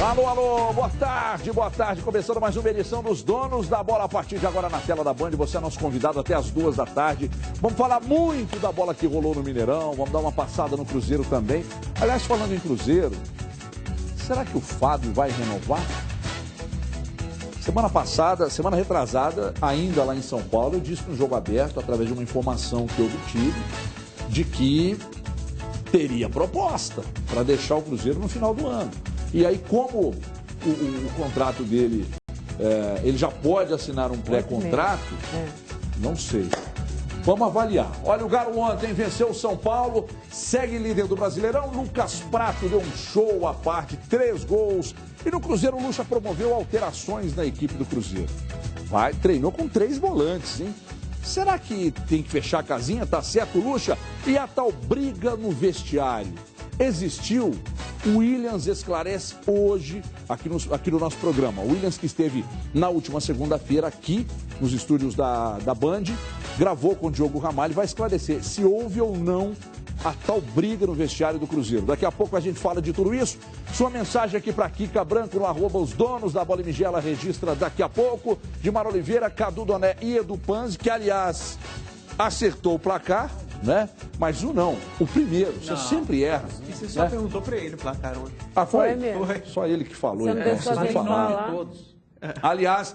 Alô, alô, boa tarde. Começando mais uma edição dos Donos da Bola a partir de agora na tela da Band. Você é nosso convidado até as 2 da tarde. Vamos falar muito da bola que rolou no Mineirão, vamos dar uma passada no Cruzeiro também. Aliás, falando em Cruzeiro, será que o Fábio vai renovar? Semana retrasada, ainda lá em São Paulo, eu disse no Jogo Aberto, através de uma informação que eu obtive, de que teria proposta para deixar o Cruzeiro no final do ano. E aí, como o contrato dele, ele já pode assinar um pré-contrato, não sei. Vamos avaliar. Olha, o Galo ontem venceu o São Paulo, segue líder do Brasileirão. Lucas Prato deu um show à parte, 3 gols. E no Cruzeiro, o Lucha promoveu alterações na equipe do Cruzeiro. Treinou com 3 volantes, hein? Será que tem que fechar a casinha? Tá certo, Lucha? E a tal briga no vestiário? Existiu? O Williams esclarece hoje aqui no nosso programa. O Williams, que esteve na última segunda-feira aqui nos estúdios da Band, gravou com o Diogo Ramalho, vai esclarecer se houve ou não a tal briga no vestiário do Cruzeiro. Daqui a pouco a gente fala de tudo isso. Sua mensagem aqui para Kika Branco, no @ os donos da Bola e Migela, registra daqui a pouco. De Mara Oliveira, Cadu Doné e Edu Panzi, que aliás acertou o placar, né? Mas o primeiro, você sempre erra. E você só perguntou pra ele o placar ontem. Ah, foi? Foi. Só ele que falou. Você não deixou Vocês não falaram. Todos. Aliás,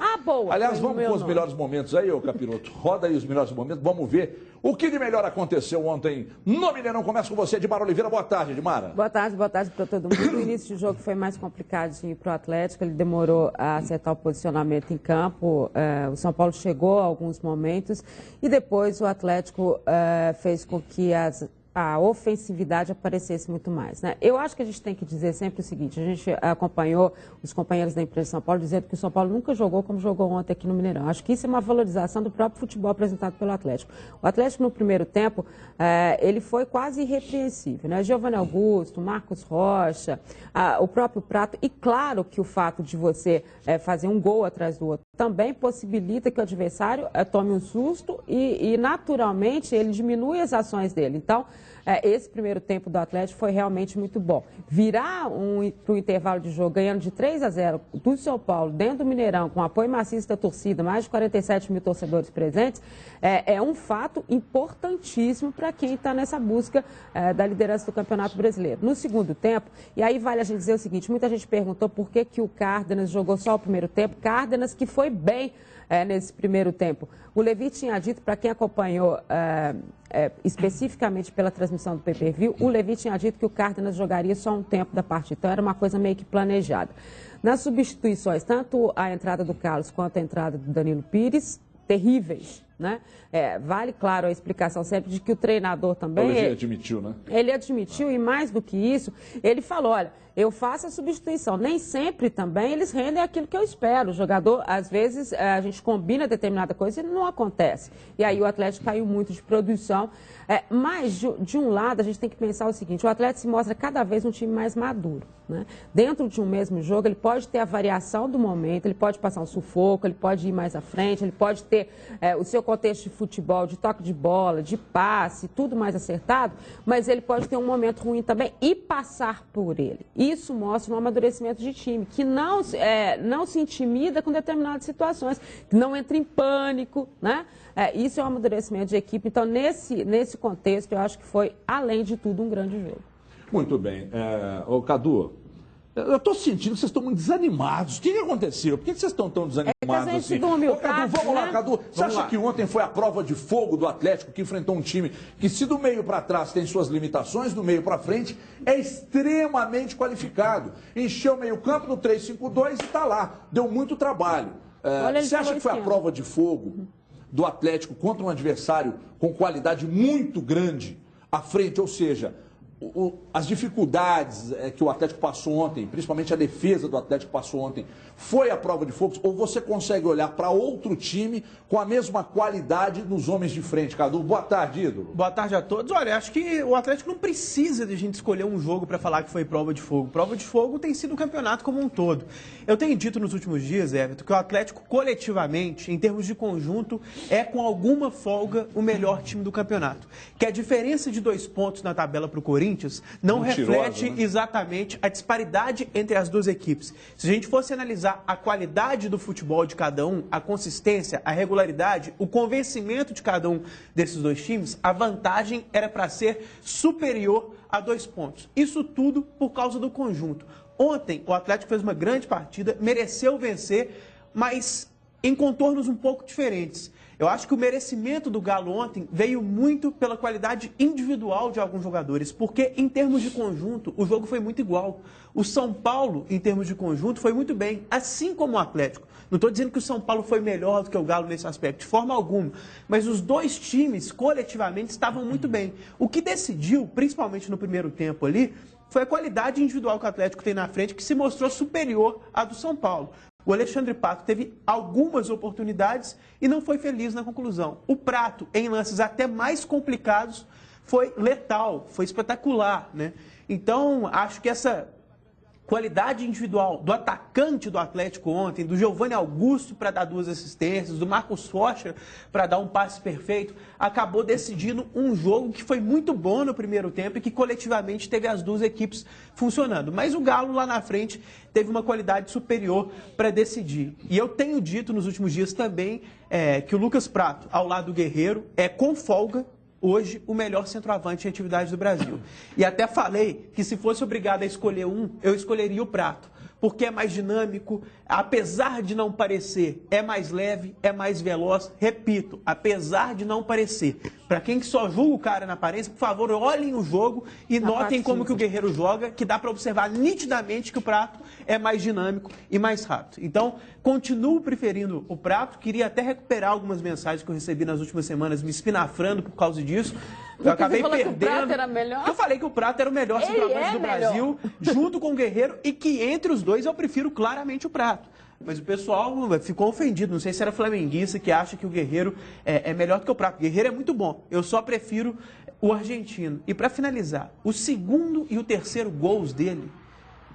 vamos com os nome. melhores momentos aí, ô Capiroto. Roda aí os melhores momentos, vamos ver o que de melhor aconteceu ontem no Mineirão. Começa com você, Edmara Oliveira. Boa tarde, Edmara. Boa tarde para todo mundo. O início do jogo foi mais complicadinho para o Atlético, ele demorou a acertar o posicionamento em campo. O São Paulo chegou a alguns momentos e depois o Atlético fez com que a ofensividade aparecesse muito mais, né? Eu acho que a gente tem que dizer sempre o seguinte: a gente acompanhou os companheiros da imprensa de São Paulo dizendo que o São Paulo nunca jogou como jogou ontem aqui no Mineirão. Acho que isso é uma valorização do próprio futebol apresentado pelo Atlético. O Atlético, no primeiro tempo, ele foi quase irrepreensível, né? Giovanni Augusto, Marcos Rocha, o próprio Prato, e claro que o fato de você fazer um gol atrás do outro também possibilita que o adversário tome um susto e naturalmente ele diminui as ações dele. Então, esse primeiro tempo do Atlético foi realmente muito bom. Virar para o intervalo de jogo ganhando de 3-0 do São Paulo dentro do Mineirão, com apoio maciço da torcida, mais de 47 mil torcedores presentes, é um fato importantíssimo para quem está nessa busca da liderança do Campeonato Brasileiro. No segundo tempo, e aí vale a gente dizer o seguinte: muita gente perguntou por que o Cárdenas jogou só o primeiro tempo. Cárdenas que foi bem nesse primeiro tempo. O Levi tinha dito, para quem acompanhou especificamente pela transmissão do pay-per-view, o Levi tinha dito que o Cárdenas jogaria só um tempo da partida, então era uma coisa meio que planejada. Nas substituições, tanto a entrada do Carlos quanto a entrada do Danilo Pires, terríveis, né? Vale, claro, a explicação sempre de que o treinador também... O Levi admitiu, né? Ele admitiu, e mais do que isso, ele falou: olha, eu faço a substituição. Nem sempre também eles rendem aquilo que eu espero. O jogador, às vezes, a gente combina determinada coisa e não acontece. E aí o Atlético caiu muito de produção. Mas, de um lado, a gente tem que pensar o seguinte: o Atlético se mostra cada vez um time mais maduro, né? Dentro de um mesmo jogo, ele pode ter a variação do momento, ele pode passar um sufoco, ele pode ir mais à frente, ele pode ter o seu contexto de futebol, de toque de bola, de passe, tudo mais acertado, mas ele pode ter um momento ruim também e passar por ele. Isso mostra um amadurecimento de time, que não se intimida com determinadas situações, que não entra em pânico, né? Isso é um amadurecimento de equipe. Então, nesse contexto, eu acho que foi, além de tudo, um grande jogo. Muito bem. Cadu, eu estou sentindo que vocês estão muito desanimados. O que aconteceu? Por que vocês estão tão desanimados a gente assim? dormiu Cadu, tarde, vamos lá, né? Cadu. Você acha que ontem foi a prova de fogo do Atlético, que enfrentou um time que, se do meio para trás tem suas limitações, do meio para frente é extremamente qualificado? Encheu o meio-campo no 3-5-2 e está lá. Deu muito trabalho. Você acha que foi a prova de fogo do Atlético contra um adversário com qualidade muito grande à frente? Ou seja, as dificuldades que o Atlético passou ontem, principalmente a defesa do Atlético passou ontem, foi a prova de fogo? Ou você consegue olhar para outro time com a mesma qualidade nos homens de frente, Cadu? Boa tarde, ídolo. Boa tarde a todos. Olha, acho que o Atlético não precisa de a gente escolher um jogo para falar que foi prova de fogo. Prova de fogo tem sido o campeonato como um todo. Eu tenho dito nos últimos dias, Everton, que o Atlético coletivamente, em termos de conjunto, é com alguma folga o melhor time do campeonato. Que a diferença de 2 pontos na tabela para o Corinthians Corinthians não reflete exatamente a disparidade entre as duas equipes. Se a gente fosse analisar a qualidade do futebol de cada um, a consistência, a regularidade, o convencimento de cada um desses dois times, a vantagem era para ser superior a 2 pontos. Isso tudo por causa do conjunto. Ontem, o Atlético fez uma grande partida, mereceu vencer, mas em contornos um pouco diferentes. Eu acho que o merecimento do Galo ontem veio muito pela qualidade individual de alguns jogadores, porque em termos de conjunto, o jogo foi muito igual. O São Paulo, em termos de conjunto, foi muito bem, assim como o Atlético. Não estou dizendo que o São Paulo foi melhor do que o Galo nesse aspecto, de forma alguma, mas os dois times, coletivamente, estavam muito bem. O que decidiu, principalmente no primeiro tempo ali, foi a qualidade individual que o Atlético tem na frente, que se mostrou superior à do São Paulo. O Alexandre Pato teve algumas oportunidades e não foi feliz na conclusão. O Prato, em lances até mais complicados, foi letal, foi espetacular, né? Então, acho que essa qualidade individual do atacante do Atlético ontem, do Giovanni Augusto para dar 2 assistências, do Marcos Rocha para dar um passe perfeito, acabou decidindo um jogo que foi muito bom no primeiro tempo e que coletivamente teve as duas equipes funcionando. Mas o Galo lá na frente teve uma qualidade superior para decidir. E eu tenho dito nos últimos dias também que o Lucas Prato, ao lado do Guerreiro, é com folga hoje o melhor centroavante em atividade do Brasil. E até falei que se fosse obrigado a escolher um, eu escolheria o Prato, porque é mais dinâmico, apesar de não parecer, é mais leve, é mais veloz. Repito, apesar de não parecer. Para quem só julga o cara na aparência, por favor, olhem o jogo e notem como que o Guerreiro joga, que dá para observar nitidamente que o Prato é mais dinâmico e mais rápido. Então, continuo preferindo o Prato. Queria até recuperar algumas mensagens que eu recebi nas últimas semanas, me espinafrando por causa disso. Eu acabei perdendo. Que o Prato era melhor? Eu falei que o Prato era o melhor centroavante do Brasil, junto com o Guerreiro, e que entre os dois eu prefiro claramente o Prato. Mas o pessoal ficou ofendido, não sei se era flamenguista que acha que o Guerreiro é melhor do que o Prato. O Guerreiro é muito bom, eu só prefiro o argentino. E para finalizar, o segundo e o terceiro gols dele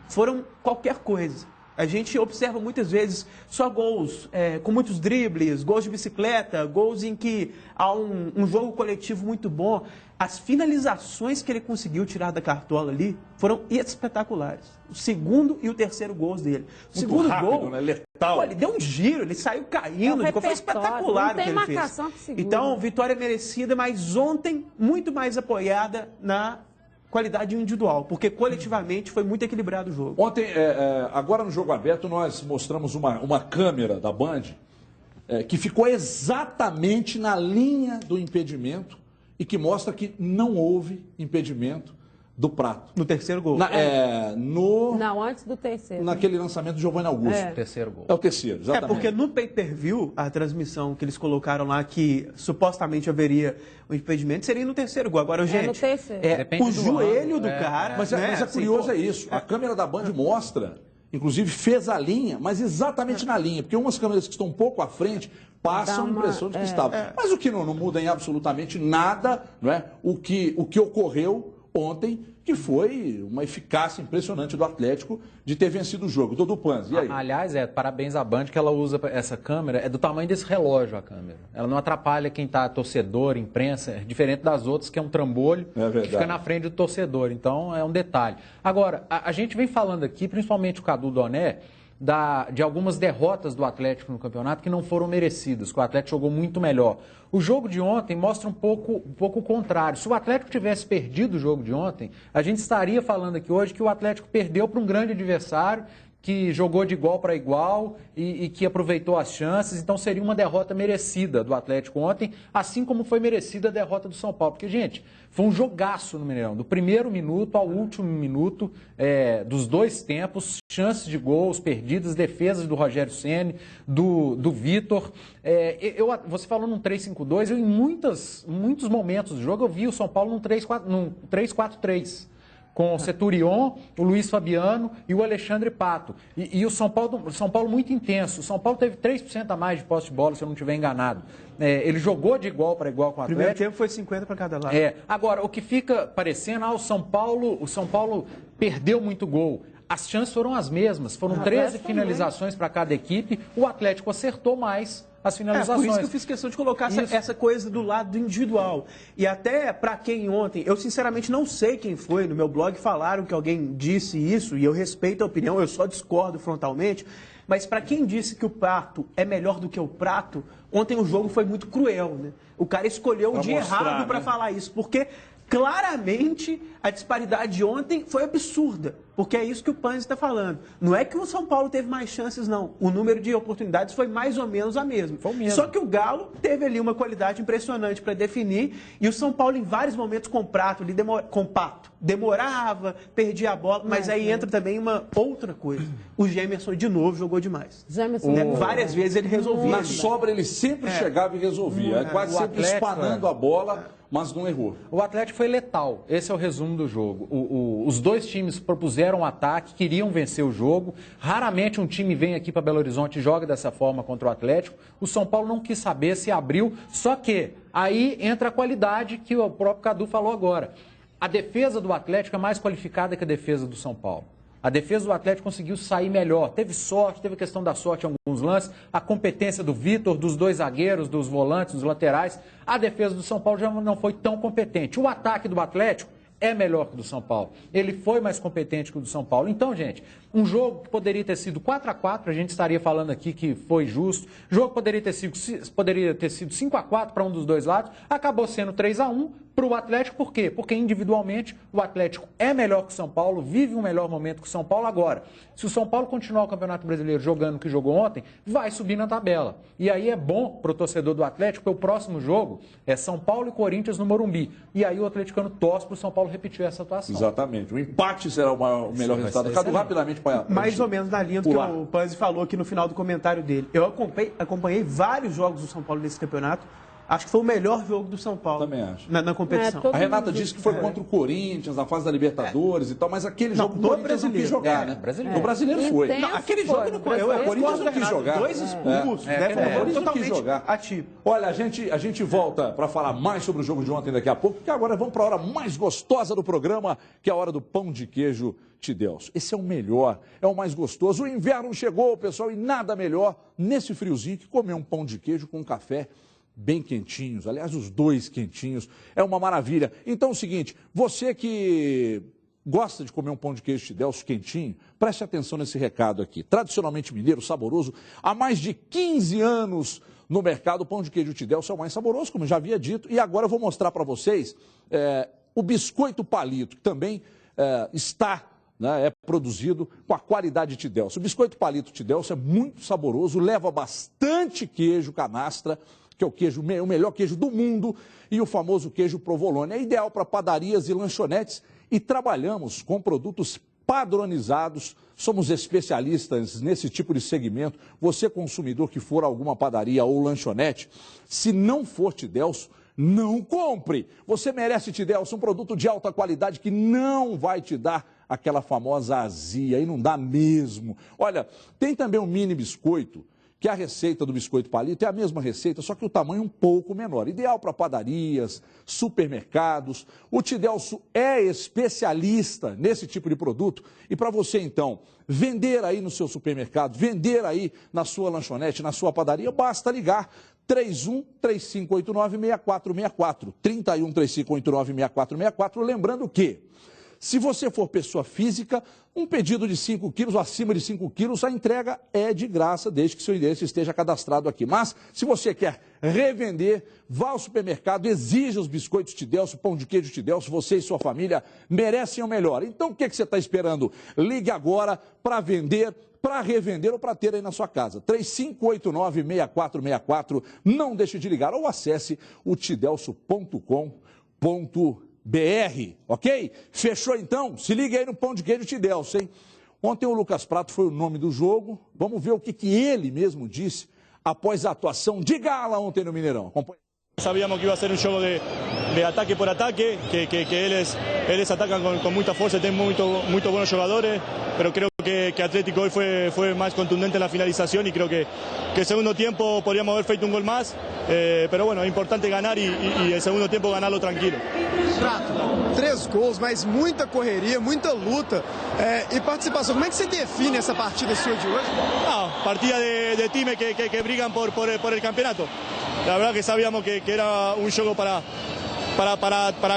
foram qualquer coisa. A gente observa muitas vezes só gols com muitos dribles, gols de bicicleta, gols em que há um jogo coletivo muito bom. As finalizações que ele conseguiu tirar da cartola ali foram espetaculares. O segundo e o terceiro gols dele. O segundo gol, né? Letal. Pô, ele deu um giro, ele saiu caindo, foi espetacular o que ele fez. Então, vitória merecida, mas ontem muito mais apoiada na qualidade individual, porque coletivamente foi muito equilibrado o jogo. Ontem, agora no Jogo Aberto, nós mostramos uma câmera da Band que ficou exatamente na linha do impedimento e que mostra que não houve impedimento do Prato. No terceiro gol. Não, antes do terceiro. Naquele lançamento do Giovanni Augusto. O terceiro gol. É o terceiro, exatamente. Porque no pay-per-view, a transmissão que eles colocaram lá, que supostamente haveria o impedimento, seria no terceiro gol. Agora, gente, no terceiro. O joelho do cara... Mas é curioso, isso. A câmera da Band mostra, inclusive fez a linha, mas exatamente na linha. Porque umas câmeras que estão um pouco à frente passam a impressão de que estavam. Mas o que não muda em absolutamente nada, não é? O que ocorreu ontem, que foi uma eficácia impressionante do Atlético de ter vencido o jogo. Dudu Panzi, e aí? Aliás, parabéns à Band que ela usa essa câmera, é do tamanho desse relógio a câmera. Ela não atrapalha quem está torcedor, imprensa, é diferente das outras, que é um trambolho que fica na frente do torcedor. Então, é um detalhe. Agora, a gente vem falando aqui, principalmente o Cadu Doné, de algumas derrotas do Atlético no campeonato que não foram merecidas, que o Atlético jogou muito melhor. O jogo de ontem mostra um pouco o contrário. Se o Atlético tivesse perdido o jogo de ontem, a gente estaria falando aqui hoje que o Atlético perdeu para um grande adversário, que jogou de igual para igual e que aproveitou as chances. Então seria uma derrota merecida do Atlético ontem, assim como foi merecida a derrota do São Paulo. Porque, gente, foi um jogaço no Mineirão, do primeiro minuto ao último minuto, dos dois tempos, chances de gols perdidas, defesas do Rogério Ceni, do Vitor. Você falou num 3-5-2, eu em muitos momentos do jogo eu vi o São Paulo num 3-4-3. Com o Seturion, o Luiz Fabiano e o Alexandre Pato. E o São Paulo muito intenso. O São Paulo teve 3% a mais de posse de bola, se eu não estiver enganado. Ele jogou de igual para igual com o Atlético. Primeiro tempo foi 50 para cada lado. Agora, o que fica parecendo, o São Paulo perdeu muito gol. As chances foram as mesmas, foram 13 finalizações para cada equipe, o Atlético acertou mais as finalizações. Por isso que eu fiz questão de colocar essa coisa do lado individual. E até para quem ontem, eu sinceramente não sei quem foi, no meu blog falaram que alguém disse isso, e eu respeito a opinião, eu só discordo frontalmente, mas para quem disse que o pato é melhor do que o prato, ontem o jogo foi muito cruel, né? O cara escolheu o dia errado para falar isso, porque claramente a disparidade de ontem foi absurda, porque é isso que o Panzi está falando. Não é que o São Paulo teve mais chances, não. O número de oportunidades foi mais ou menos a mesma. Foi o mesmo. Só que o Galo teve ali uma qualidade impressionante para definir, e o São Paulo em vários momentos com pato, demorava, perdia a bola, mas aí entra também uma outra coisa. O Gemerson de novo jogou demais. Várias vezes ele resolvia. Na sobra ele sempre chegava e resolvia. Quase sempre espanando a bola, mas não errou. O Atlético foi letal. Esse é o resumo do jogo. Os dois times propuseram um ataque, queriam vencer o jogo. Raramente um time vem aqui para Belo Horizonte e joga dessa forma contra o Atlético. O São Paulo não quis saber, se abriu. Só que aí entra a qualidade que o próprio Cadu falou agora. A defesa do Atlético é mais qualificada que a defesa do São Paulo. A defesa do Atlético conseguiu sair melhor. Teve sorte, teve a questão da sorte em alguns lances, a competência do Vitor, dos dois zagueiros, dos volantes, dos laterais. A defesa do São Paulo já não foi tão competente. O ataque do Atlético é melhor que o do São Paulo. Ele foi mais competente que o do São Paulo. Então, gente, um jogo que poderia ter sido 4-4, a gente estaria falando aqui que foi justo. O jogo poderia ter sido 5-4 para um dos dois lados. Acabou sendo 3-1 para o Atlético. Por quê? Porque individualmente o Atlético é melhor que o São Paulo, vive um melhor momento que o São Paulo agora. Se o São Paulo continuar o Campeonato Brasileiro jogando o que jogou ontem, vai subir na tabela. E aí é bom para o torcedor do Atlético, porque o próximo jogo é São Paulo e Corinthians no Morumbi. E aí o atleticano torce para o São Paulo repetir essa atuação. Exatamente. O empate será o melhor resultado. Cadu, rapidamente para mais ou menos na linha do que o Panzi falou aqui no final do comentário dele. Eu acompanhei vários jogos do São Paulo nesse campeonato. Acho que foi o melhor jogo do São Paulo. Também acho. Na competição. A Renata disse que foi contra o Corinthians, na fase da Libertadores e tal, mas aquele jogo do Corinthians não quis jogar, né? O brasileiro foi. Não, aquele jogo não foi. O Corinthians não quis jogar. Dois expulsos, né? O Corinthians não quis jogar. Ativo. Olha, a gente volta para falar mais sobre o jogo de ontem daqui a pouco, porque agora vamos para a hora mais gostosa do programa, que é a hora do pão de queijo Tidelso. Esse é o melhor, é o mais gostoso. O inverno chegou, pessoal, e nada melhor nesse friozinho que comer um pão de queijo com café bem quentinhos, aliás, os dois quentinhos, é uma maravilha. Então é o seguinte, você que gosta de comer um pão de queijo Tidelso quentinho, preste atenção nesse recado aqui. Tradicionalmente mineiro, saboroso, há mais de 15 anos no mercado, o pão de queijo Tidelso é o mais saboroso, como eu já havia dito, e agora eu vou mostrar para vocês o biscoito palito, que também é produzido com a qualidade Tidelso. O biscoito palito Tidelso é muito saboroso, leva bastante queijo canastra, que é o melhor queijo do mundo, e o famoso queijo provolone. É ideal para padarias e lanchonetes, e trabalhamos com produtos padronizados, somos especialistas nesse tipo de segmento. Você, consumidor que for a alguma padaria ou lanchonete, se não for Tidelso, não compre. Você merece Tidelso, um produto de alta qualidade que não vai te dar aquela famosa azia, e não dá mesmo. Olha, tem também um mini biscoito, que a receita do biscoito palito é a mesma receita, só que o tamanho é um pouco menor. Ideal para padarias, supermercados. O Tidelso é especialista nesse tipo de produto. E para você, então, vender aí no seu supermercado, vender aí na sua lanchonete, na sua padaria, basta ligar 31-3589-6464. 31-3589-6464. Lembrando que, se você for pessoa física, um pedido de 5 quilos ou acima de 5 quilos, a entrega é de graça, desde que seu endereço esteja cadastrado aqui. Mas, se você quer revender, vá ao supermercado, exija os biscoitos Tidelso, pão de queijo Tidelso, você e sua família merecem o melhor. Então, o que você está esperando? Ligue agora para vender, para revender ou para ter aí na sua casa. 3589-6464, não deixe de ligar ou acesse o tidelso.com.br. Ok? Fechou então? Se liga aí no pão de queijo Tidelso, hein? Ontem o Lucas Prato foi o nome do jogo. Vamos ver o que ele mesmo disse após a atuação de gala ontem no Mineirão. Acompanhe. Sabíamos que iba a ser un juego de de ataque por ataque, que ellos atacan con mucha fuerza, tienen muy buenos jugadores, pero creo que Atlético hoy fue más contundente en la finalización y creo que el segundo tiempo podríamos haber feito un gol más, pero bueno, es importante ganar y el segundo tiempo ganarlo tranquilo. Prato, 3 gols, mas muita correria, muita luta e participação. Como é que você define essa partida sua de hoje? Partida de time que brigan por el campeonato. La verdad que sabíamos que era un juego para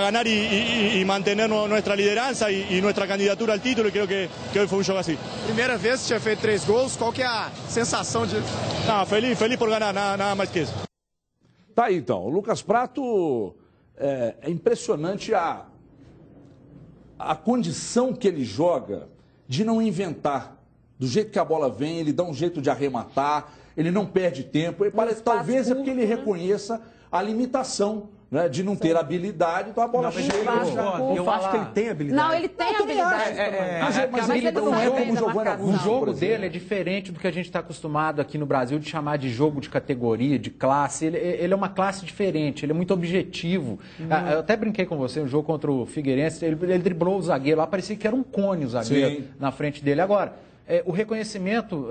ganar y mantener nuestra liderança y nuestra candidatura al título, y creo que hoy fue un jogo así. Primeira vez que tinha feito 3 gols, qual que é a sensação de... Feliz por ganar, nada mais que isso. Tá aí então, o Lucas Prato, é impressionante a condição que ele joga de não inventar. Do jeito que a bola vem, ele dá um jeito de arrematar, ele não perde tempo. Talvez é porque ele reconheça a limitação, né, de não ter habilidade, então a bola chega. Eu acho que ele tem habilidade. Não, ele tem habilidade. Mas ele não é como jogou na O jogo dele é diferente do que a gente está acostumado aqui no Brasil de chamar de jogo de categoria, de classe. Ele é uma classe diferente, ele é muito objetivo. Eu até brinquei com você, um jogo contra o Figueirense, ele driblou o zagueiro lá, parecia que era um cone o zagueiro na frente dele. Agora, o reconhecimento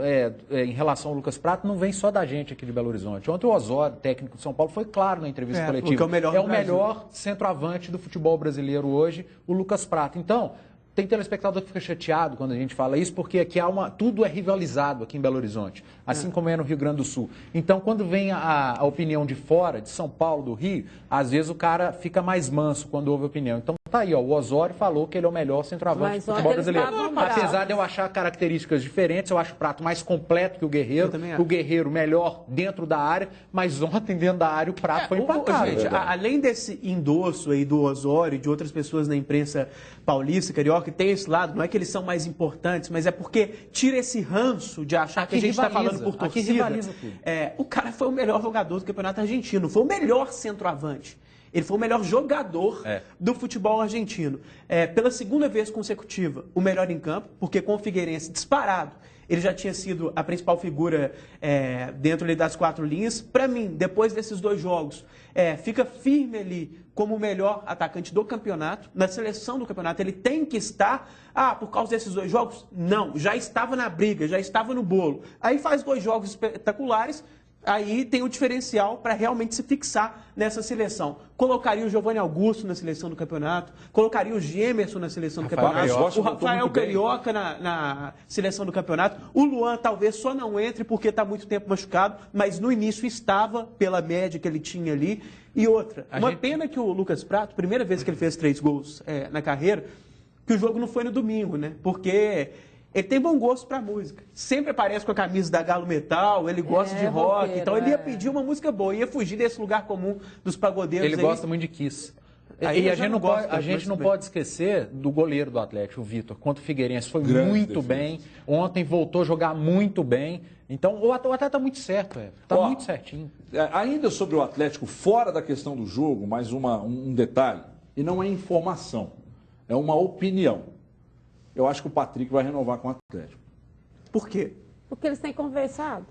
em relação ao Lucas Prato não vem só da gente aqui de Belo Horizonte. Ontem o Osório, técnico de São Paulo, foi claro na entrevista coletiva. É o melhor centroavante do futebol brasileiro hoje, o Lucas Prato. Então, tem telespectador que fica chateado quando a gente fala isso, porque aqui tudo é rivalizado aqui em Belo Horizonte, assim como é no Rio Grande do Sul. Então, quando vem a opinião de fora, de São Paulo, do Rio, às vezes o cara fica mais manso quando ouve a opinião. Então, tá aí, ó, o Osório falou que ele é o melhor centroavante do futebol brasileiro. Apesar de eu achar características diferentes, eu acho o Prato mais completo que o Guerreiro, o Guerreiro melhor dentro da área, mas ontem dentro da área o Prato foi impacável. Gente, além desse endosso aí do Osório e de outras pessoas na imprensa paulista, carioca, que tem esse lado, não é que eles são mais importantes, mas é porque tira esse ranço de achar que a gente está falando por torcida. O cara foi o melhor jogador do Campeonato Argentino, foi o melhor centroavante. Ele foi o melhor jogador do futebol argentino. Pela segunda vez consecutiva, o melhor em campo, porque com o Figueirense disparado, ele já tinha sido a principal figura dentro ali das 4 linhas. Para mim, depois desses 2 jogos, fica firme ali como o melhor atacante do campeonato. Na seleção do campeonato, ele tem que estar. Por causa desses 2 jogos? Não, já estava na briga, já estava no bolo. Aí faz 2 jogos espetaculares. Aí tem o diferencial para realmente se fixar nessa seleção. Colocaria o Giovanni Augusto na seleção do campeonato, colocaria o Gemerson na seleção do campeonato, o Rafael Carioca na seleção do campeonato, o Luan talvez só não entre porque está muito tempo machucado, mas no início estava pela média que ele tinha ali. E outra, pena que o Lucas Prato, primeira vez que ele fez 3 gols na carreira, que o jogo não foi no domingo, né? Porque ele tem bom gosto pra música. Sempre aparece com a camisa da Galo Metal, ele gosta de rock. Então ele ia pedir uma música boa, ia fugir desse lugar comum dos pagodeiros. Ele gosta muito de Kiss. E a gente não pode esquecer do goleiro do Atlético, o Vitor, contra o Figueirense. Foi muito bem. Ontem voltou a jogar muito bem. Então o atleta está muito certo, está muito certinho. Ainda sobre o Atlético, fora da questão do jogo, mais um detalhe, e não é informação, é uma opinião. Eu acho que o Patrick vai renovar com o Atlético. Por quê? Porque eles têm conversado.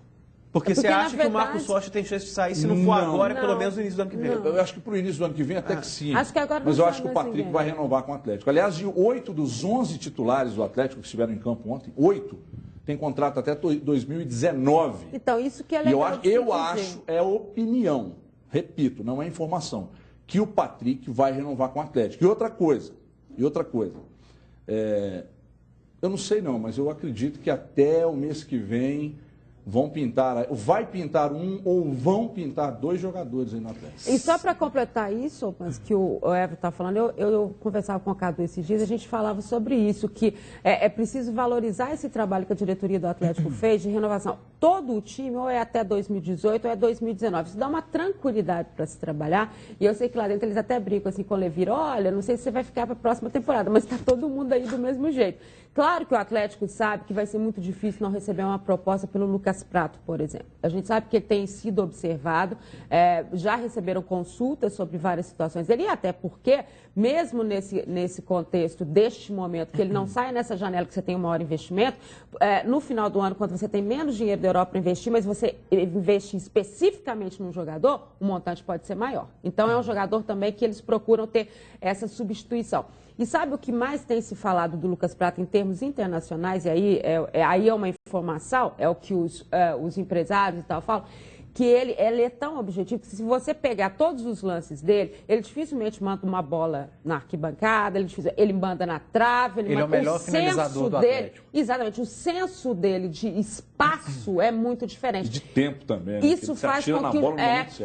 Porque você acha que o Marcos Rocha tem chance de sair, se não for agora, pelo menos no início do ano que vem? Eu acho que para o início do ano que vem até que sim. Acho que agora mas eu acho que o Patrick vai renovar com o Atlético. Aliás, de 8 dos 11 titulares do Atlético que estiveram em campo ontem, 8 têm contrato até 2019. Então, isso que é legal. E eu acho, é opinião, repito, não é informação, que o Patrick vai renovar com o Atlético. E outra coisa, eu não sei não, mas eu acredito que até o mês que vem vai pintar um ou vão pintar 2 jogadores aí na Atlético. E só para completar isso, mas que o Everton está falando, eu conversava com o Cadu esses dias, a gente falava sobre isso, que é preciso valorizar esse trabalho que a diretoria do Atlético fez de renovação. Todo o time, ou é até 2018 ou é 2019. Isso dá uma tranquilidade para se trabalhar. E eu sei que lá dentro eles até brincam assim com o Levir, olha, não sei se você vai ficar para a próxima temporada, mas está todo mundo aí do mesmo jeito. Claro que o Atlético sabe que vai ser muito difícil não receber uma proposta pelo Lucas Lucas Prato, por exemplo. A gente sabe que ele tem sido observado, já receberam consultas sobre várias situações dele, e até porque, mesmo nesse contexto deste momento, que ele não saia nessa janela que você tem um maior investimento, no final do ano, quando você tem menos dinheiro da Europa para investir, mas você investe especificamente num jogador, o montante pode ser maior. Então, é um jogador também que eles procuram ter essa substituição. E sabe o que mais tem se falado do Lucas Prato em termos internacionais? E aí é uma informação, é o que os empresários e tal falam, que ele é tão objetivo que se você pegar todos os lances dele, ele dificilmente manda uma bola na arquibancada, ele manda na trave, ele manda... é o melhor finalizador do Atlético. Exatamente, o senso dele de espaço é muito diferente. E de tempo também, né? Isso faz com que...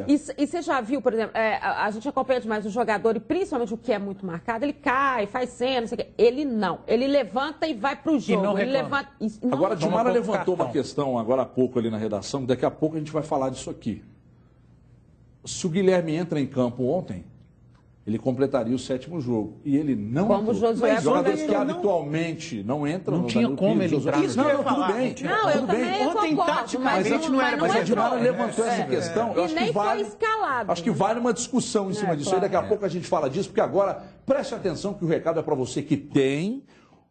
E você já viu, por exemplo, a gente acompanha demais o jogador, e principalmente o que é muito marcado, ele cai, faz cena, não sei o quê. Ele não. Ele levanta e vai pro jogo. E não ele levanta... Agora, a Dilmara levantou uma questão agora há pouco ali na redação, daqui a pouco a gente vai falar disso aqui. Se o Guilherme entra em campo ontem, ele completaria o 7º jogo. E ele não como entrou. Josué, mas jogadores que habitualmente não entram... Não tinha como ele entrar. Não, tudo bem. Não, eu também ontem, taticamente, não era. Mas a Dilmara levantou essa questão. E nem foi escalado. Acho que vale uma discussão em cima disso. Claro. E daqui a pouco a gente fala disso, porque agora, preste atenção que o recado é para você que tem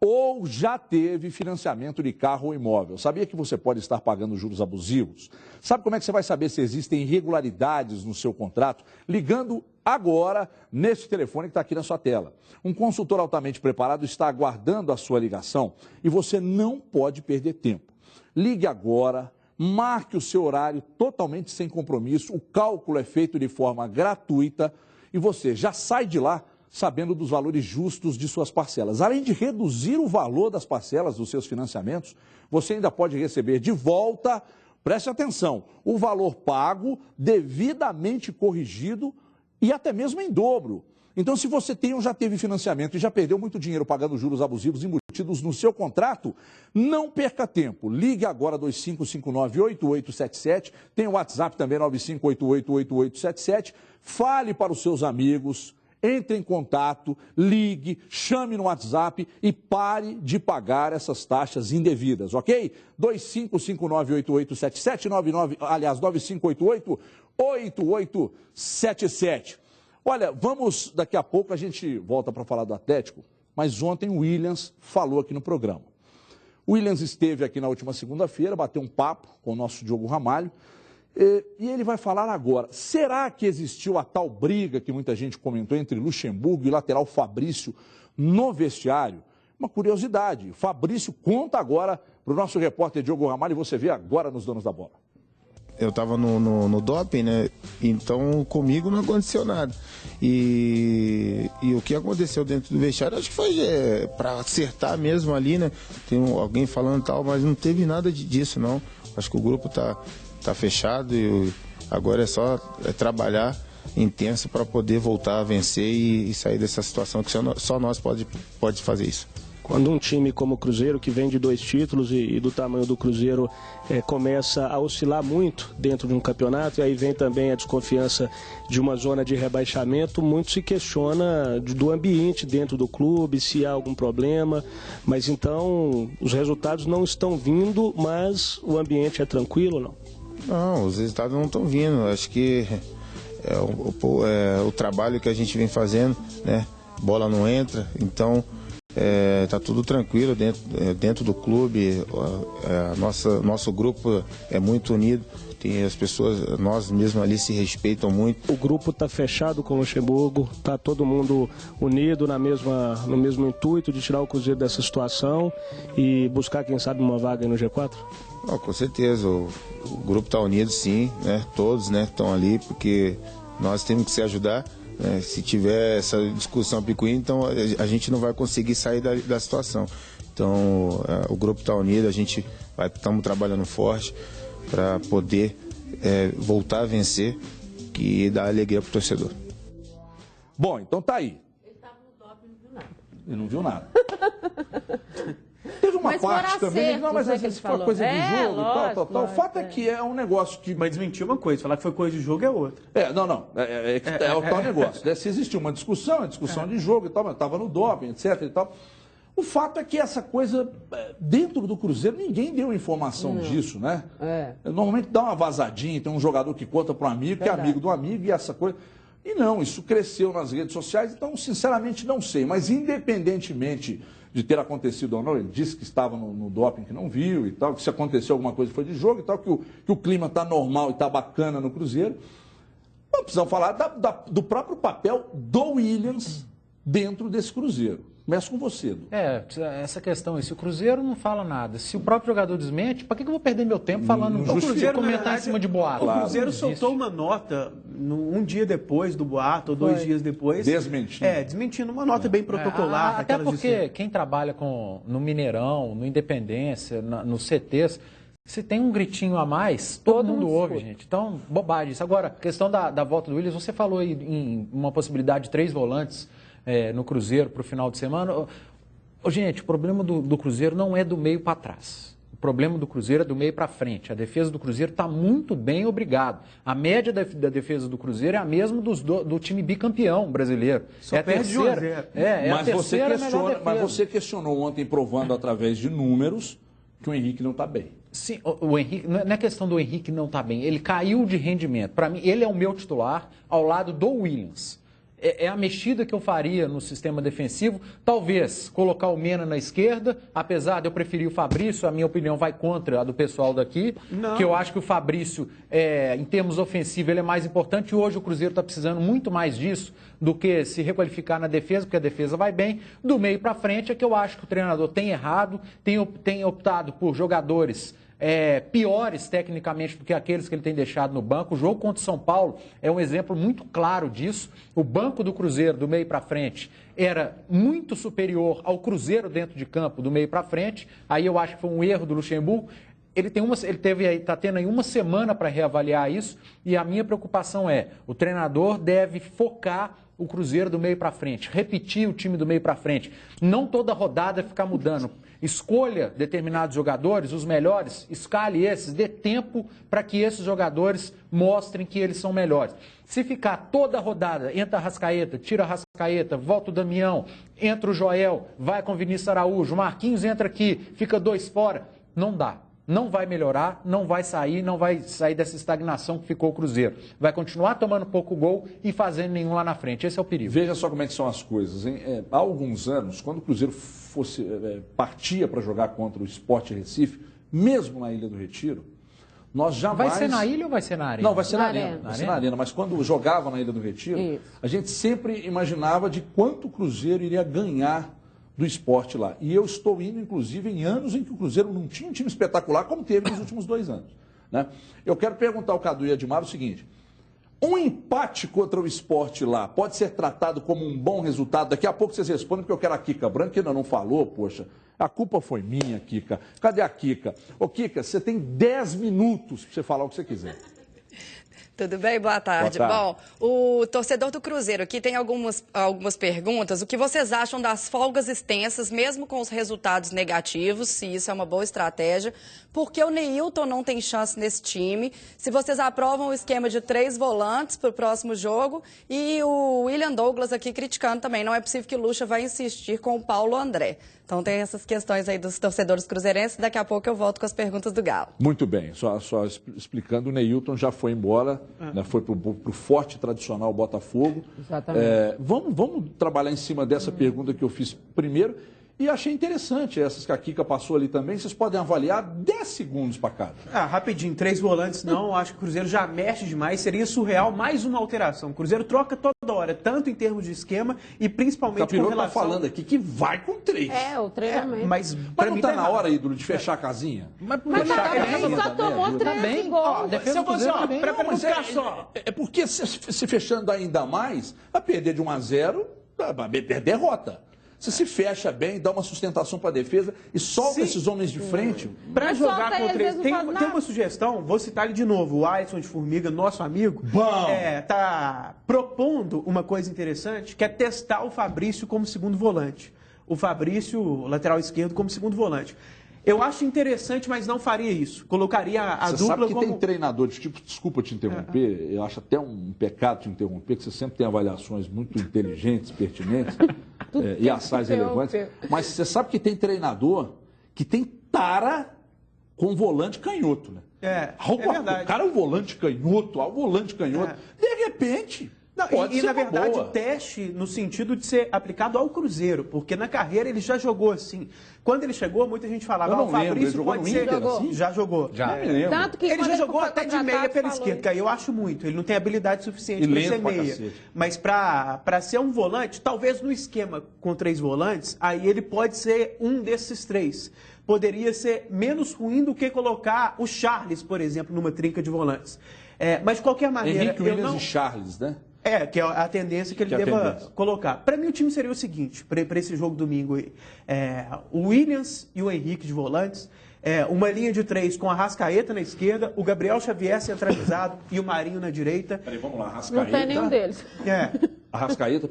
ou já teve financiamento de carro ou imóvel. Sabia que você pode estar pagando juros abusivos? Sabe como é que você vai saber se existem irregularidades no seu contrato? Ligando agora nesse telefone que está aqui na sua tela. Um consultor altamente preparado está aguardando a sua ligação e você não pode perder tempo. Ligue agora, marque o seu horário totalmente sem compromisso, o cálculo é feito de forma gratuita e você já sai de lá sabendo dos valores justos de suas parcelas. Além de reduzir o valor das parcelas dos seus financiamentos, você ainda pode receber de volta, preste atenção, o valor pago, devidamente corrigido e até mesmo em dobro. Então, se você tem ou já teve financiamento e já perdeu muito dinheiro pagando juros abusivos embutidos no seu contrato, não perca tempo. Ligue agora 2559-8877, tem o WhatsApp também 95888877, fale para os seus amigos, entre em contato, ligue, chame no WhatsApp e pare de pagar essas taxas indevidas, ok? 2559-8877, 9588-8877. Olha, daqui a pouco a gente volta para falar do Atlético, mas ontem o Williams falou aqui no programa. O Williams esteve aqui na última segunda-feira, bateu um papo com o nosso Diogo Ramalho, e ele vai falar agora, será que existiu a tal briga que muita gente comentou entre Luxemburgo e o lateral Fabrício no vestiário? Uma curiosidade, o Fabrício conta agora para o nosso repórter Diogo Ramalho e você vê agora nos Donos da Bola. Eu estava no doping, né? Então comigo não aconteceu nada. E o que aconteceu dentro do vestiário, acho que foi para acertar mesmo ali, né? Tem alguém falando tal, mas não teve nada disso, não. Acho que o grupo tá fechado e agora é só trabalhar intenso para poder voltar a vencer e sair dessa situação que só nós pode fazer isso. Quando um time como o Cruzeiro, que vem de 2 títulos e do tamanho do Cruzeiro, começa a oscilar muito dentro de um campeonato, e aí vem também a desconfiança de uma zona de rebaixamento, muito se questiona do ambiente dentro do clube, se há algum problema, mas então os resultados não estão vindo, mas o ambiente é tranquilo, não? Não, os resultados não estão vindo, acho que o trabalho que a gente vem fazendo, né? Bola não entra, então... tá tudo tranquilo dentro do clube, nosso grupo é muito unido, tem as pessoas, nós mesmos ali se respeitam muito. O grupo está fechado com o Luxemburgo, está todo mundo unido no mesmo intuito de tirar o Cruzeiro dessa situação e buscar, quem sabe, uma vaga aí no G4? Oh, com certeza, o grupo está unido sim, né? Todos estão ali porque nós temos que se ajudar. Se tiver essa discussão picuinha, então a gente não vai conseguir sair da situação. Então o grupo está unido, estamos trabalhando forte para poder voltar a vencer e dar alegria para o torcedor. Bom, então tá aí. Ele estava no doping e não viu nada. Ele não viu nada. Teve uma parte também, mas às vezes foi coisa de jogo e tal. O fato é que é um negócio que... Mas desmentir uma coisa, falar que foi coisa de jogo é outra. Não. É o tal negócio. Se existiu uma discussão de jogo e tal, mas estava no doping, etc. e tal. O fato é que essa coisa, dentro do Cruzeiro, ninguém deu informação disso, né? Normalmente dá uma vazadinha, tem um jogador que conta para um amigo, que é amigo do amigo, e essa coisa... E não, isso cresceu nas redes sociais, então, sinceramente, não sei. Mas, independentemente de ter acontecido ou não, ele disse que estava no doping, que não viu e tal, que se aconteceu alguma coisa foi de jogo e tal, que o clima está normal e está bacana no Cruzeiro. Não precisamos falar do próprio papel do Williams dentro desse Cruzeiro. Começa com você, Edu. Essa questão aí, se o Cruzeiro não fala nada, se o próprio jogador desmente, para que eu vou perder meu tempo falando o Cruzeiro, comentar em cima de boato? O Cruzeiro soltou uma nota um dia depois do boato, ou 2 dias depois. Desmentindo. Desmentindo, uma nota bem protocolar. Até porque quem trabalha no Mineirão, no Independência, nos CTs, se tem um gritinho a mais, todo mundo ouve, gente. Então, bobagem isso. Agora, questão da volta do Williams, você falou aí em uma possibilidade de 3 volantes no Cruzeiro para o final de semana. Gente, o problema do Cruzeiro não é do meio para trás. O problema do Cruzeiro é do meio para frente. A defesa do Cruzeiro está muito bem, obrigado. A média da defesa do Cruzeiro é a mesma do time bicampeão brasileiro. Só perde de 1-0. Mas você questionou ontem, provando através de números, que o Henrique não está bem. Sim, o Henrique, não é questão do Henrique não estar bem. Ele caiu de rendimento. Para mim, ele é o meu titular ao lado do Williams. É a mexida que eu faria no sistema defensivo. Talvez colocar o Mena na esquerda, apesar de eu preferir o Fabrício, a minha opinião vai contra a do pessoal daqui, que eu acho que o Fabrício, em termos ofensivos, ele é mais importante e hoje o Cruzeiro está precisando muito mais disso do que se requalificar na defesa, porque a defesa vai bem. Do meio para frente é que eu acho que o treinador tem errado, tem optado por jogadores piores tecnicamente do que aqueles que ele tem deixado no banco. O jogo contra o São Paulo é um exemplo muito claro disso. O banco do Cruzeiro, do meio para frente, era muito superior ao Cruzeiro dentro de campo, do meio para frente. Aí eu acho que foi um erro do Luxemburgo. Ele está tendo aí uma semana para reavaliar isso, e a minha preocupação o treinador deve focar o Cruzeiro do meio para frente, repetir o time do meio para frente, não toda rodada ficar mudando. Escolha determinados jogadores, os melhores, escale esses, dê tempo para que esses jogadores mostrem que eles são melhores. Se ficar toda rodada, entra a Arrascaeta, tira a Arrascaeta, volta o Damião, entra o Joel, vai com o Vinícius Araújo, o Marquinhos entra aqui, fica 2 fora, não dá. Não vai melhorar, não vai sair dessa estagnação que ficou o Cruzeiro. Vai continuar tomando pouco gol e fazendo nenhum lá na frente. Esse é o perigo. Veja só como é que são as coisas, hein? Há alguns anos, quando o Cruzeiro partia para jogar contra o Sport Recife, mesmo na Ilha do Retiro, nós jamais... Vai ser na ilha ou vai ser na arena? Não, vai ser na arena. Vai ser na arena. Mas quando jogava na Ilha do Retiro, a gente sempre imaginava de quanto o Cruzeiro iria ganhar do esporte lá. E eu estou indo, inclusive, em anos em que o Cruzeiro não tinha um time espetacular, como teve nos últimos 2 anos. Né? Eu quero perguntar ao Cadu e Admar o seguinte: um empate contra o esporte lá pode ser tratado como um bom resultado? Daqui a pouco vocês respondem, porque eu quero a Kika Branco, que ainda não falou, poxa. A culpa foi minha, Kika. Cadê a Kika? Ô, Kika, você tem 10 minutos para você falar o que você quiser. Tudo bem? Boa tarde. Bom, o torcedor do Cruzeiro aqui tem algumas perguntas. O que vocês acham das folgas extensas, mesmo com os resultados negativos, se isso é uma boa estratégia? Por que o Neilton não tem chance nesse time? Se vocês aprovam o esquema de 3 volantes para o próximo jogo? E o William Douglas aqui criticando também. Não é possível que o Lucha vai insistir com o Paulo André. Então tem essas questões aí dos torcedores cruzeirenses. Daqui a pouco eu volto com as perguntas do Galo. Muito bem. Só explicando, o Neilton já foi embora, né, foi para o forte tradicional Botafogo. Exatamente. Vamos trabalhar em cima dessa pergunta que eu fiz primeiro. E achei interessante essas que a Kika passou ali também. Vocês podem avaliar 10 segundos para cada. Rapidinho, 3 volantes não. Acho que o Cruzeiro já mexe demais. Seria surreal mais uma alteração. O Cruzeiro troca toda hora, tanto em termos de esquema e principalmente com relação... está falando aqui que vai com 3. O treinamento. Mas não está na hora, Ídolo, de fechar a casinha? Mas só tomou 13 gols. É porque se fechando ainda mais, vai perder de 1-0, vai perder derrota. Você se fecha bem, dá uma sustentação para a defesa e solta esses homens de frente. Para jogar contra eles, tem uma sugestão, vou citar ele de novo, o Alisson de Formiga, nosso amigo, está propondo uma coisa interessante, que é testar o Fabrício como segundo volante. O Fabrício, lateral esquerdo, como segundo volante. Eu acho interessante, mas não faria isso. Colocaria a você dupla sabe que como... tem treinadores, tipo, desculpa te interromper, eu acho até um pecado te interromper, que você sempre tem avaliações muito inteligentes, pertinentes e assais relevantes. Mas você sabe que tem treinador que tem tara com volante canhoto, né? É verdade. O cara é o volante canhoto, o volante canhoto. De repente... E na verdade, o teste no sentido de ser aplicado ao Cruzeiro, porque na carreira ele já jogou assim. Quando ele chegou, muita gente falava, o Fabrício pode ser... Assim? Já jogou. Já me lembro. Tanto que ele já jogou até de meia pela esquerda, que aí eu acho muito. Ele não tem habilidade suficiente para ser meia. Mas para ser um volante, talvez no esquema com 3 volantes, aí ele pode ser um desses 3. Poderia ser menos ruim do que colocar o Charles, por exemplo, numa trinca de volantes. Mas de qualquer maneira... Henrique, Williams e Charles, né? Que é a tendência que ele deva colocar. Para mim, o time seria o seguinte, para esse jogo domingo aí. O Williams e o Henrique de volantes, uma linha de 3 com a Arrascaeta na esquerda, o Gabriel Xavier centralizado e o Marinho na direita. Peraí, vamos lá, Arrascaeta. Não tem nenhum deles. Arrascaeta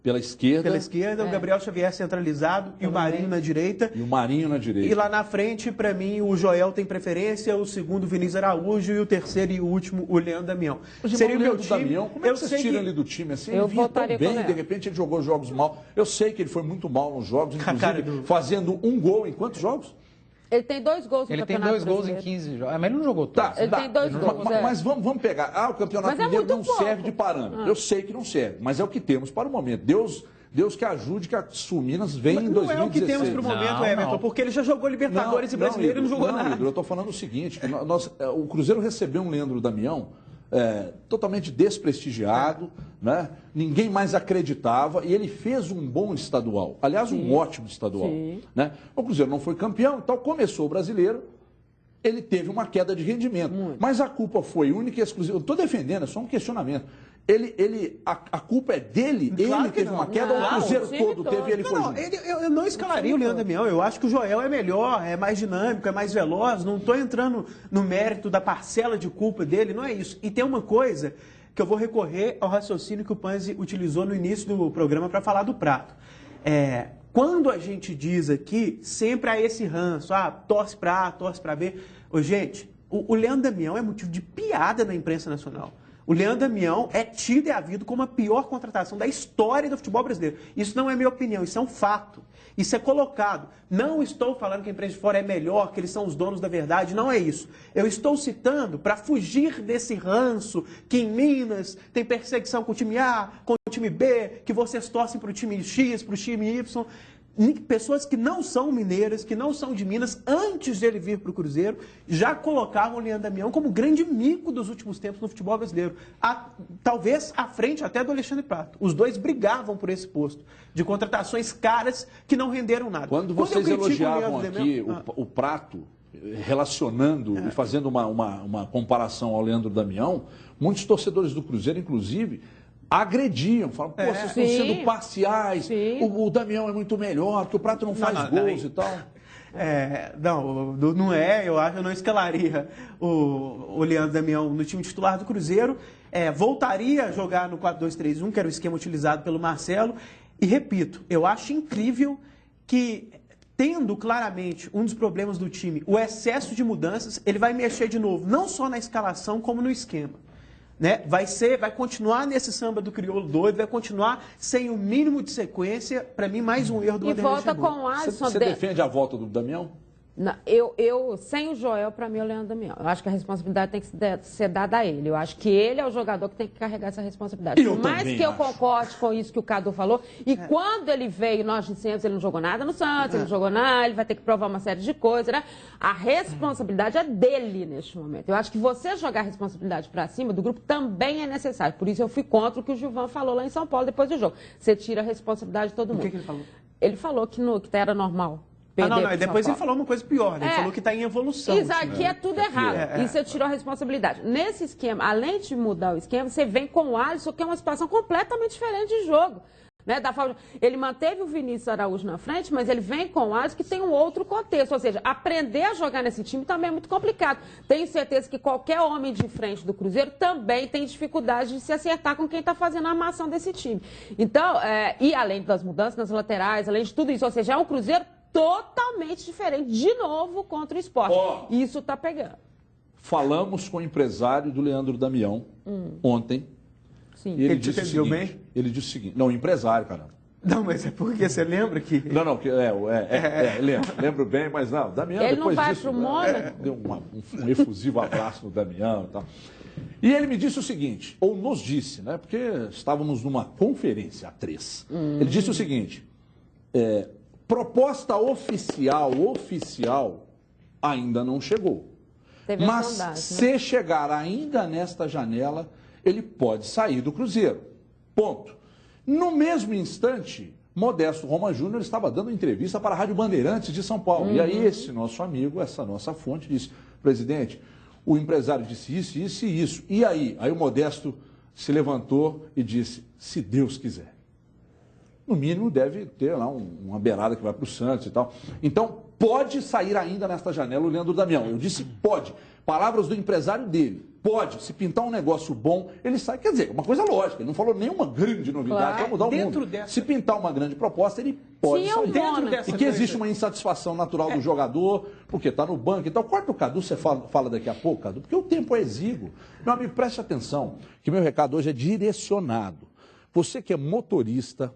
pela esquerda. Pela esquerda, o Gabriel Xavier centralizado e o Marinho na direita. E o Marinho na direita. E lá na frente, para mim, o Joel tem preferência, o segundo, o Vinícius Araújo, e o terceiro e o último, o Leandro Damião. Seria o meu time. Damião, como é que vocês tiram ele do time assim? Eu ele vinha tão bem, de ele. repente ele jogou jogos mal. Eu sei que ele foi muito mal nos jogos, inclusive fazendo um gol em quantos jogos? Ele tem 2 gols no Campeonato Campeonato Brasileiro. Ele tem 2 gols em 15 jogos. Mas ele não jogou todos. Ele tem 2 gols. Mas vamos pegar. O Campeonato Mineiro não serve de parâmetro. Eu sei que não serve, mas é o que temos para o momento. Deus que ajude que a Sul Minas venha em 2016. Não é o que temos para o momento, Everton, porque ele já jogou Libertadores e Brasileiro e não jogou nada. Eu estou falando o seguinte, o Cruzeiro recebeu um Leandro Damião totalmente desprestigiado, né? Ninguém mais acreditava e ele fez um bom estadual, aliás, um ótimo estadual. Né? O Cruzeiro não foi campeão, então começou o Brasileiro, ele teve uma queda de rendimento, mas a culpa foi única e exclusiva. Eu estou defendendo, é só um questionamento. A culpa é dele? Claro ele teve uma queda ou o Cruzeiro todo teve e ele foi junto? Eu não escalaria o Leandro Damião. Eu acho que o Joel é melhor, é mais dinâmico, é mais veloz. Não estou entrando no mérito da parcela de culpa dele, não é isso. E tem uma coisa que eu vou recorrer ao raciocínio que o Panzi utilizou no início do programa para falar do Prato. Quando a gente diz aqui, sempre há esse ranço, torce para A, torce para B. Gente, o Leandro Damião é motivo de piada na imprensa nacional. O Leandro Damião é tido e havido como a pior contratação da história do futebol brasileiro. Isso não é minha opinião, isso é um fato. Isso é colocado. Não estou falando que a imprensa de fora é melhor, que eles são os donos da verdade, não é isso. Eu estou citando para fugir desse ranço que em Minas tem perseguição com o time A, com o time B, que vocês torcem para o time X, para o time Y. Pessoas que não são mineiras, que não são de Minas, antes de ele vir para o Cruzeiro, já colocavam o Leandro Damião como grande mico dos últimos tempos no futebol brasileiro. Talvez à frente até do Alexandre Prato. Os dois brigavam por esse posto, de contratações caras que não renderam nada. Quando vocês elogiavam aqui o Prato, relacionando e fazendo uma comparação ao Leandro Damião, muitos torcedores do Cruzeiro, inclusive, agrediam, falam, vocês estão sendo parciais, o Damião é muito melhor, porque o Prato não faz gols e tal. Não é, eu não escalaria o Leandro Damião no time titular do Cruzeiro, voltaria a jogar no 4-2-3-1, que era o esquema utilizado pelo Marcelo, e repito, eu acho incrível que, tendo claramente um dos problemas do time, o excesso de mudanças, ele vai mexer de novo, não só na escalação, como no esquema. Né? Vai continuar nesse samba do crioulo doido, vai continuar sem o mínimo de sequência. Para mim, mais um erro do Vanderlei Luxemburgo. E volta com o Alisson. Você defende a volta do Damião? Não, sem o Joel, para mim, é o Leandro Damião. Eu acho que a responsabilidade tem que ser dada a ele. Eu acho que ele é o jogador que tem que carregar essa responsabilidade. Por mais que eu concorde com isso que o Cadu falou, e quando ele veio, nós dissemos, ele não jogou nada no Santos, ele não jogou nada, ele vai ter que provar uma série de coisas, né? A responsabilidade é dele neste momento. Eu acho que você jogar a responsabilidade para cima do grupo também é necessário. Por isso eu fui contra o que o Gilvan falou lá em São Paulo depois do jogo. Você tira a responsabilidade de todo mundo. O que ele falou? Ele falou que era normal. E depois ele falou uma coisa pior, né? Ele falou que está em evolução. Isso aqui é tudo errado. E você tirou a responsabilidade. Nesse esquema, além de mudar o esquema, você vem com o Alisson, que é uma situação completamente diferente de jogo. Né? Ele manteve o Vinícius Araújo na frente, mas ele vem com o Alisson, que tem um outro contexto. Ou seja, aprender a jogar nesse time também é muito complicado. Tenho certeza que qualquer homem de frente do Cruzeiro também tem dificuldade de se acertar com quem está fazendo a armação desse time. Então, e além das mudanças nas laterais, além de tudo isso, ou seja, é um Cruzeiro totalmente diferente, de novo, contra o Sport. Isso tá pegando. Falamos com o empresário do Leandro Damião ontem. Sim. E ele disse o seguinte, ele disse o seguinte, não, empresário, caramba. Não, mas é porque você lembra que... Não, lembro bem, mas não, Damião, ele depois não vai disso, pro Mônaco? Deu um efusivo abraço no Damião e tal. E ele me disse o seguinte, ou nos disse, né, porque estávamos numa conferência a 3. Ele disse o seguinte, proposta oficial ainda não chegou. Teve mas sondagem, se chegar ainda nesta janela, ele pode sair do Cruzeiro. Ponto. No mesmo instante, Modesto Roma Júnior estava dando entrevista para a Rádio Bandeirantes de São Paulo. E aí esse nosso amigo, essa nossa fonte, disse, presidente, o empresário disse isso, isso e isso. E aí? Aí o Modesto se levantou e disse, se Deus quiser. No mínimo deve ter lá uma beirada que vai para o Santos e tal. Então, pode sair ainda nesta janela o Leandro Damião. Eu disse pode. Palavras do empresário dele. Pode. Se pintar um negócio bom, ele sai. Quer dizer, uma coisa lógica. Ele não falou nenhuma grande novidade para mudar o mundo. Se pintar uma grande proposta, ele pode sair. E que existe uma insatisfação natural do jogador, porque está no banco e tal. Corta o Cadu, você fala daqui a pouco, Cadu, porque o tempo é exíguo. Meu amigo, preste atenção, que meu recado hoje é direcionado. Você que é motorista,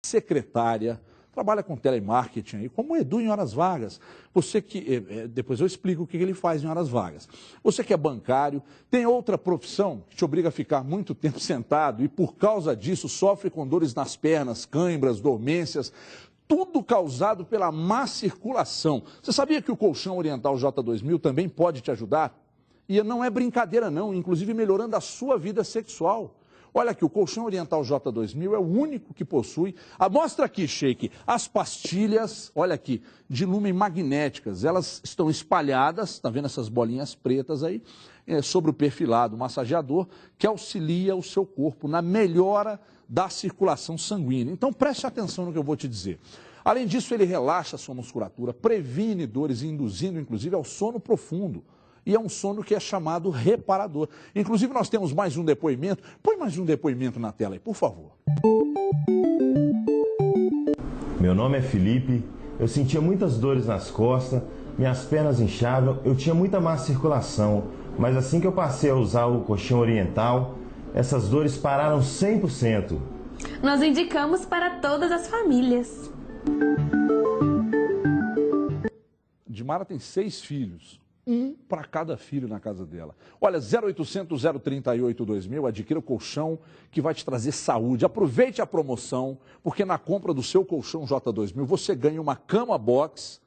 secretária, trabalha com telemarketing aí, como o Edu em horas vagas. Você que, depois eu explico o que ele faz em horas vagas. Você que é bancário, tem outra profissão que te obriga a ficar muito tempo sentado e por causa disso sofre com dores nas pernas, cãibras, dormências, tudo causado pela má circulação. Você sabia que o colchão oriental J2000 também pode te ajudar? E não é brincadeira não, inclusive melhorando a sua vida sexual. Olha aqui, o colchão oriental J2000 é o único que possui, mostra aqui, Sheik, as pastilhas, olha aqui, de lúmen magnéticas, elas estão espalhadas, está vendo essas bolinhas pretas aí, sobre o perfilado massageador, que auxilia o seu corpo na melhora da circulação sanguínea. Então preste atenção no que eu vou te dizer. Além disso, ele relaxa a sua musculatura, previne dores, induzindo inclusive ao sono profundo. E é um sono que é chamado reparador. Inclusive, nós temos mais um depoimento. Põe mais um depoimento na tela aí, por favor. Meu nome é Felipe. Eu sentia muitas dores nas costas, minhas pernas inchavam, eu tinha muita má circulação. Mas assim que eu passei a usar o colchão oriental, essas dores pararam 100%. Nós indicamos para todas as famílias. Dimara tem 6 filhos. Um para cada filho na casa dela. Olha, 0800 038 2000, adquira o colchão que vai te trazer saúde. Aproveite a promoção, porque na compra do seu colchão J2000 você ganha uma cama box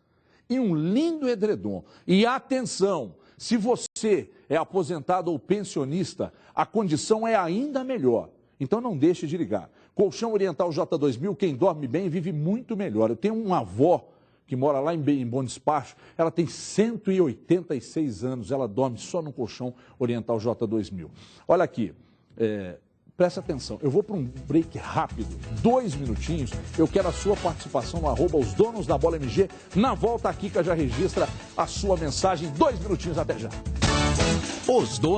e um lindo edredom. E atenção, se você é aposentado ou pensionista, a condição é ainda melhor. Então não deixe de ligar. Colchão Oriental J2000, quem dorme bem vive muito melhor. Eu tenho uma avó que mora lá em Bom Despacho, ela tem 186 anos, ela dorme só no colchão Oriental J2000. Olha aqui, presta atenção, eu vou para um break rápido, 2 minutinhos, eu quero a sua participação no @osdonosdabolamg, na volta a Kika já registra a sua mensagem, 2 minutinhos, até já. Os donos